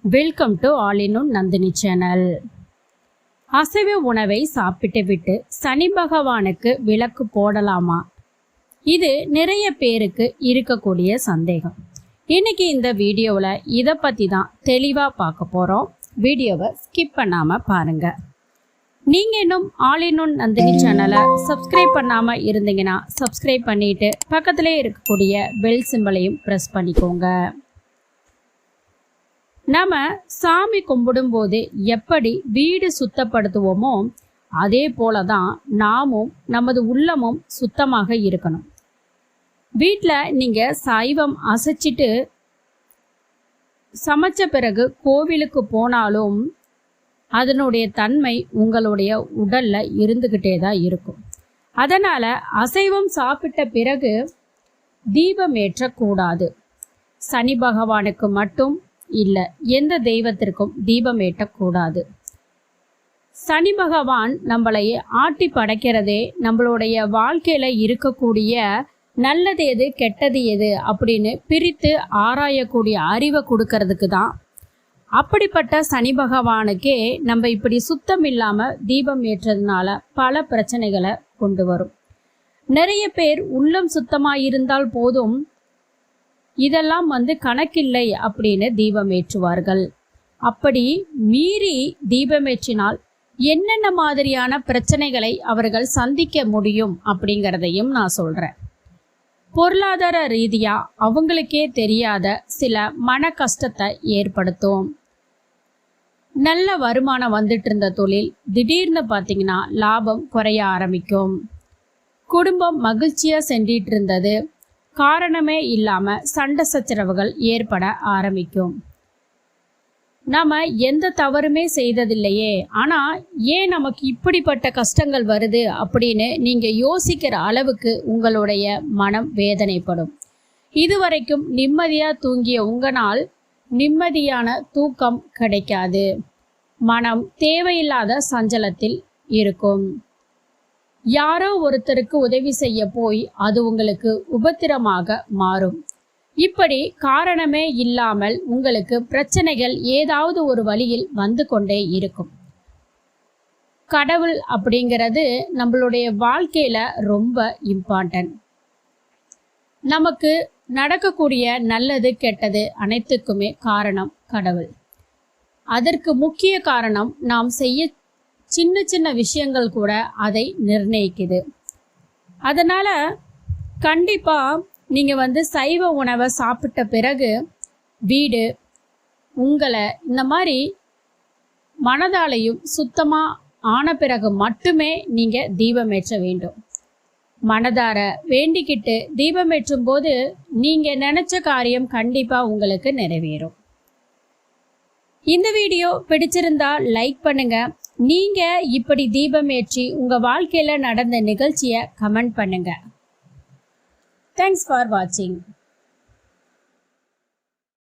Welcome to all in one Nandini channel. அசைவ உணவை சாப்பிட்டு விட்டு சனி பகவானுக்கு விளக்கு போடலாமா? இது நிறைய பேருக்கு இருக்கக்கூடிய சந்தேகம். இன்னைக்கு இந்த வீடியோவில் இதை பற்றி தான் தெளிவாக பார்க்க போகிறோம். வீடியோவை ஸ்கிப் பண்ணாமல் பாருங்கள். நீங்கள் இன்னும் ஆல் இன் ஒன் நந்தினி சேனலை சப்ஸ்கிரைப் பண்ணாமல் இருந்தீங்கன்னா சப்ஸ்கிரைப் பண்ணிவிட்டு பக்கத்திலே இருக்கக்கூடிய பெல் சிம்பலையும் ப்ரெஸ் பண்ணிக்கோங்க. நம்ம சாமி கும்பிடும்போது எப்படி வீடு சுத்தப்படுத்துவோமோ அதே போல தான் நாமும் நமது உள்ளமும் சுத்தமாக இருக்கணும். வீட்டில் நீங்கள் சைவம் அசைச்சிட்டு சமைச்ச பிறகு கோவிலுக்கு போனாலும் அதனுடைய தன்மை உங்களுடைய உடலில் இருந்துக்கிட்டே தான் இருக்கும். அதனால் அசைவம் சாப்பிட்ட பிறகு தீபம் ஏற்றக்கூடாது. சனி பகவானுக்கு மட்டும் இல்லை, எந்த தெய்வத்திற்கும் தீபம் ஏற்றக்கூடாது. சனி பகவான் நம்மளை ஆட்டி படைக்கிறதே நம்மளுடைய வாழ்க்கையில் இருக்கக்கூடிய நல்லது எது கெட்டது எது அப்படின்னு பிரித்து ஆராயக்கூடிய அறிவை கொடுக்கறதுக்கு தான். அப்படிப்பட்ட சனி பகவானுக்கே நம்ம இப்படி சுத்தம் இல்லாமல் தீபம் ஏற்றதுனால பல பிரச்சனைகளை கொண்டு வரும். நிறைய பேர் உள்ளம் சுத்தமாக இருந்தால் போதும், இதெல்லாம் கணக்கில்லை அப்படின்னு தீபம் ஏற்றுவார்கள். அப்படி மீறி தீபம் ஏற்றினால் என்னென்ன மாதிரியான பிரச்சனைகளை அவர்கள் சந்திக்க முடியும் அப்படிங்கிறதையும் நான் சொல்கிறேன். பொருளாதார ரீதியாக அவங்களுக்கே தெரியாத சில மன கஷ்டத்தை ஏற்படுத்தும். நல்ல வருமானம் வந்துட்டு இருந்த தொழில் திடீர்னு பார்த்தீங்கன்னா லாபம் குறைய ஆரம்பிக்கும். குடும்பம் மகிழ்ச்சியாக சென்றிட்டு இருந்தது, காரணமே இல்லாமல் சண்டை சச்சரவுகள் ஏற்பட ஆரம்பிக்கும். நம்ம எந்த தவறுமே செய்ததில்லையே, ஆனால் ஏன் நமக்கு இப்படிப்பட்ட கஷ்டங்கள் வருது அப்படின்னு நீங்கள் யோசிக்கிற அளவுக்கு உங்களுடைய மனம் வேதனைப்படும். இதுவரைக்கும் நிம்மதியாக தூங்கிய உங்களால் நிம்மதியான தூக்கம் கிடைக்காது. மனம் தேவையில்லாத சஞ்சலத்தில் இருக்கும். யாரோ ஒருத்தருக்கு உதவி செய்ய போய் அது உங்களுக்கு உபத்திரமாக மாறும். இப்படி காரணமே இல்லாமல் உங்களுக்கு பிரச்சனைகள் ஏதாவது ஒரு வழியில் வந்து கொண்டே இருக்கும். கடவுள் அப்படிங்கிறது நம்மளுடைய வாழ்க்கையில ரொம்ப இம்பார்ட்டன்ட். நமக்கு நடக்கக்கூடிய நல்லது கெட்டது அனைத்துக்குமே காரணம் கடவுள். அதற்கு முக்கிய காரணம் நாம் செய்ய சின்ன சின்ன விஷயங்கள் கூட அதை நிர்ணயிக்குது. அதனால் கண்டிப்பாக நீங்கள் சைவ உணவை சாப்பிட்ட பிறகு வீடு உங்களை இந்த மாதிரி மனதாலையும் சுத்தமாக ஆன பிறகு மட்டுமே நீங்கள் தீபமேற்ற வேண்டும். மனதார வேண்டிக்கிட்டு தீபமேற்றும் போது நீங்கள் நினச்ச காரியம் கண்டிப்பாக உங்களுக்கு நிறைவேறும். இந்த வீடியோ பிடிச்சிருந்தா லைக் பண்ணுங்க. நீங்க இப்படி தீபம் ஏற்றி உங்க வாழ்க்கையில நடந்த நிகழ்ச்சியை கமெண்ட் பண்ணுங்க. தேங்க்ஸ் ஃபார் வாட்சிங்.